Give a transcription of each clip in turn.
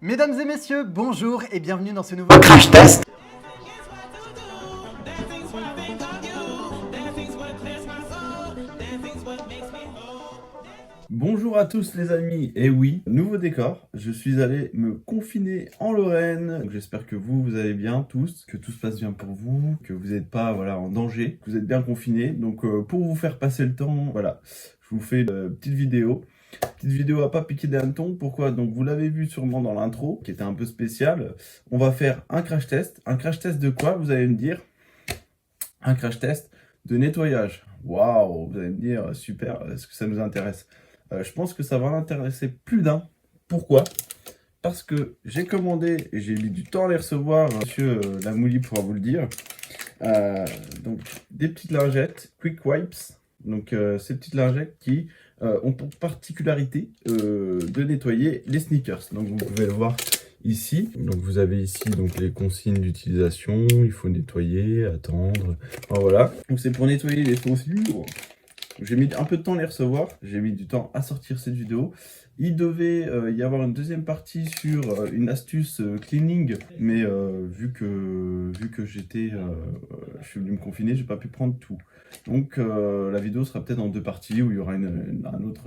Mesdames et messieurs, bonjour et bienvenue dans ce nouveau Crash Test. Bonjour à tous les amis, et oui, nouveau décor, je suis allé me confiner en Lorraine. J'espère que vous allez bien tous, que tout se passe bien pour vous, que vous n'êtes pas en danger, que vous êtes bien confinés. Donc pour vous faire passer le temps, voilà, je vous fais une petite vidéo à pas piquer des hannetons. Pourquoi? Donc vous l'avez vu sûrement dans l'intro, qui était un peu spécial. On va faire un crash test. Un crash test de quoi, vous allez me dire? Un crash test de nettoyage. Waouh, vous allez me dire, super, est-ce que ça nous intéresse? Je pense que ça va l'intéresser plus d'un. Pourquoi? Parce que j'ai commandé et j'ai mis du temps à les recevoir. Monsieur Lamouli pourra vous le dire. Donc, des petites lingettes Quick Wipes. Donc, ces petites lingettes qui ont pour particularité de nettoyer les sneakers. Donc, vous pouvez le voir ici. Donc, vous avez ici donc les consignes d'utilisation. Il faut nettoyer, attendre. Enfin, voilà. Donc, c'est pour nettoyer les chaussures. J'ai mis un peu de temps à les recevoir, j'ai mis du temps à sortir cette vidéo. Il devait y avoir une deuxième partie sur une astuce cleaning, mais vu que je suis venu me confiner, j'ai pas pu prendre tout. Donc la vidéo sera peut-être en deux parties où il y aura un autre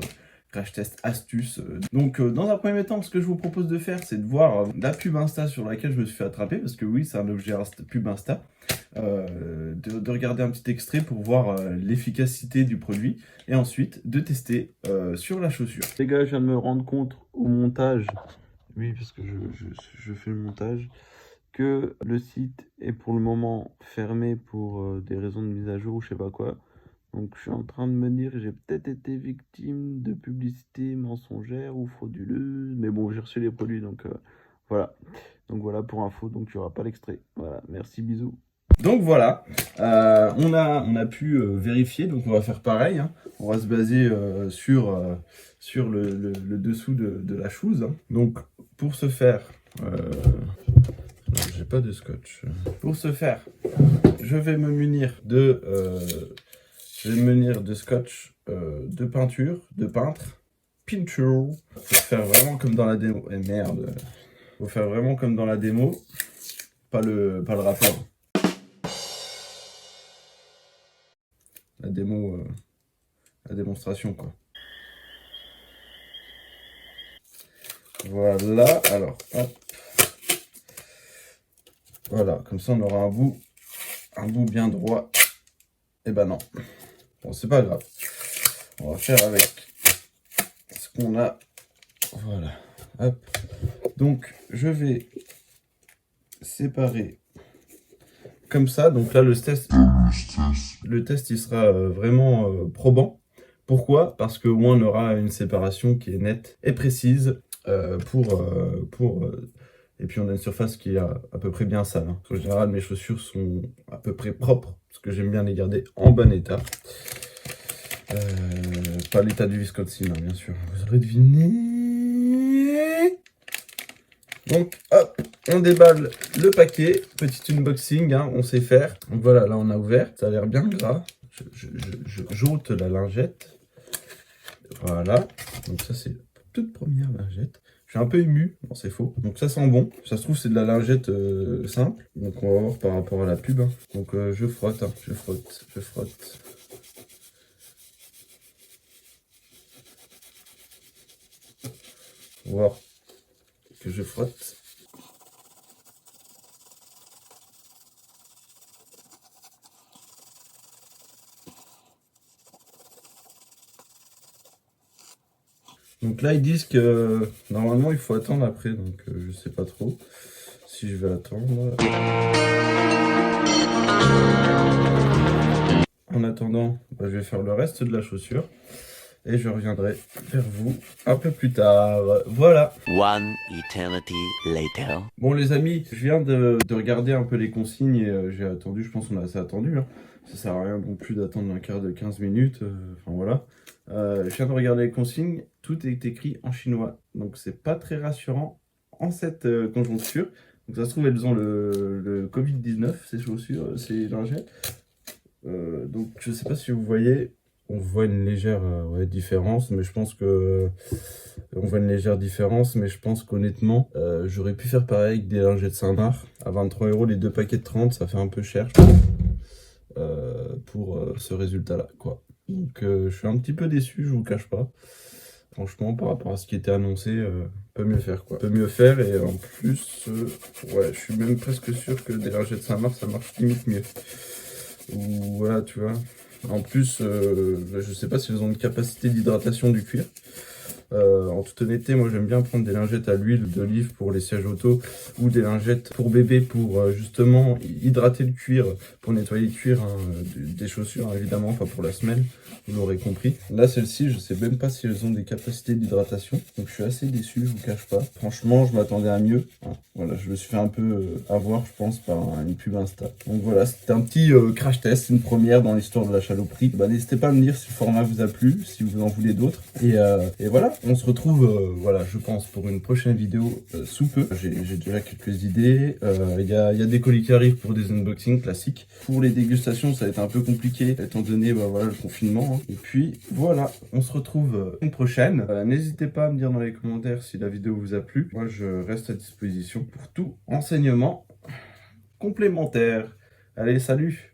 crash test astuce. Donc dans un premier temps, ce que je vous propose de faire, c'est de voir la pub Insta sur laquelle je me suis fait attraper, parce que oui, c'est un objet pub Insta. De regarder un petit extrait pour voir l'efficacité du produit et ensuite de tester sur la chaussure. Les gars, je viens de me rendre compte au montage, oui parce que je fais le montage, que le site est pour le moment fermé pour des raisons de mise à jour ou je sais pas quoi. Donc je suis en train de me dire, j'ai peut-être été victime de publicité mensongère ou frauduleuse, mais bon, j'ai reçu les produits, donc voilà. Donc voilà pour info, donc il n'y aura pas l'extrait. Voilà, merci, bisous. Donc voilà, on a pu vérifier, donc on va faire pareil, hein. On va se baser sur le dessous de la chose, hein. Donc pour ce faire, non, j'ai pas de scotch. Pour ce faire, je vais me munir de scotch, de peinture, de peintre, pinture. Faut faire vraiment comme dans la démo. Eh merde, faut faire vraiment comme dans la démo, pas le rapport. La démo, la démonstration quoi. Voilà, alors hop. Voilà, comme ça on aura un bout bien droit. Et ben non, bon c'est pas grave. On va faire avec ce qu'on a. Voilà, hop. Donc je vais séparer comme ça. Donc là le test il sera vraiment probant. Pourquoi? Parce qu'au moins on aura une séparation qui est nette et précise et puis on a une surface qui est à peu près bien sale, hein. En général mes chaussures sont à peu près propres parce que j'aime bien les garder en bon état. Pas l'état du Wisconsin, hein, bien sûr. Vous aurez deviné. Donc hop, on déballe le paquet, petit unboxing, hein, on sait faire. Donc voilà, là on a ouvert, ça a l'air bien gras. J'ôte la lingette. Voilà, donc ça c'est la toute première lingette. Je suis un peu ému, non c'est faux. Donc ça sent bon, ça se trouve c'est de la lingette simple. Donc on va voir par rapport à la pub, hein. Donc je frotte, hein, je frotte. Voir que je frotte. Donc là ils disent que normalement il faut attendre après, donc je sais pas trop si je vais attendre. En attendant, je vais faire le reste de la chaussure et je reviendrai vers vous un peu plus tard. Voilà. One eternity later. Bon les amis, je viens de regarder un peu les consignes et j'ai attendu, je pense qu'on a assez attendu, hein. Ça sert à rien non plus d'attendre un quart de 15 minutes, enfin voilà. Je viens de regarder les consignes, tout est écrit en chinois, donc c'est pas très rassurant en cette conjoncture. Donc ça se trouve elles ont le Covid-19, ces chaussures, ces lingettes. Donc je sais pas si vous voyez, on voit une légère différence, mais je pense que on voit une légère différence, mais je pense qu'honnêtement, j'aurais pu faire pareil avec des lingettes Saint-Marc. À 23 € les deux paquets de 30, ça fait un peu cher pour ce résultat-là, quoi. Donc je suis un petit peu déçu, je vous cache pas. Franchement, par rapport à ce qui était annoncé, peut mieux faire, quoi. Peut mieux faire, et en plus, ouais, je suis même presque sûr que des lingettes Saint-Marc, ça marche limite mieux. Ou voilà, tu vois. En plus, je sais pas si elles ont une capacité d'hydratation du cuir. En toute honnêteté, moi j'aime bien prendre des lingettes à l'huile d'olive pour les sièges auto ou des lingettes pour bébé pour justement hydrater le cuir, pour nettoyer le cuir hein, des chaussures hein, évidemment, pas pour la semelle, vous l'aurez compris. Là celles-ci, je sais même pas si elles ont des capacités d'hydratation, donc je suis assez déçu, je vous cache pas. Franchement, je m'attendais à mieux. Hein. Voilà, je me suis fait un peu avoir, je pense, par une pub Insta. Donc voilà, c'était un petit crash test, une première dans l'histoire de la chaloperie. Bah, n'hésitez pas à me dire si le format vous a plu, si vous en voulez d'autres. Et voilà, on se retrouve, voilà, je pense, pour une prochaine vidéo sous peu. J'ai déjà quelques idées. Il y a des colis qui arrivent pour des unboxings classiques. Pour les dégustations, ça va être un peu compliqué, étant donné bah, voilà, le confinement. Hein. Et puis voilà, on se retrouve une prochaine. N'hésitez pas à me dire dans les commentaires si la vidéo vous a plu. Moi, je reste à disposition pour tout renseignement complémentaire. Allez, salut!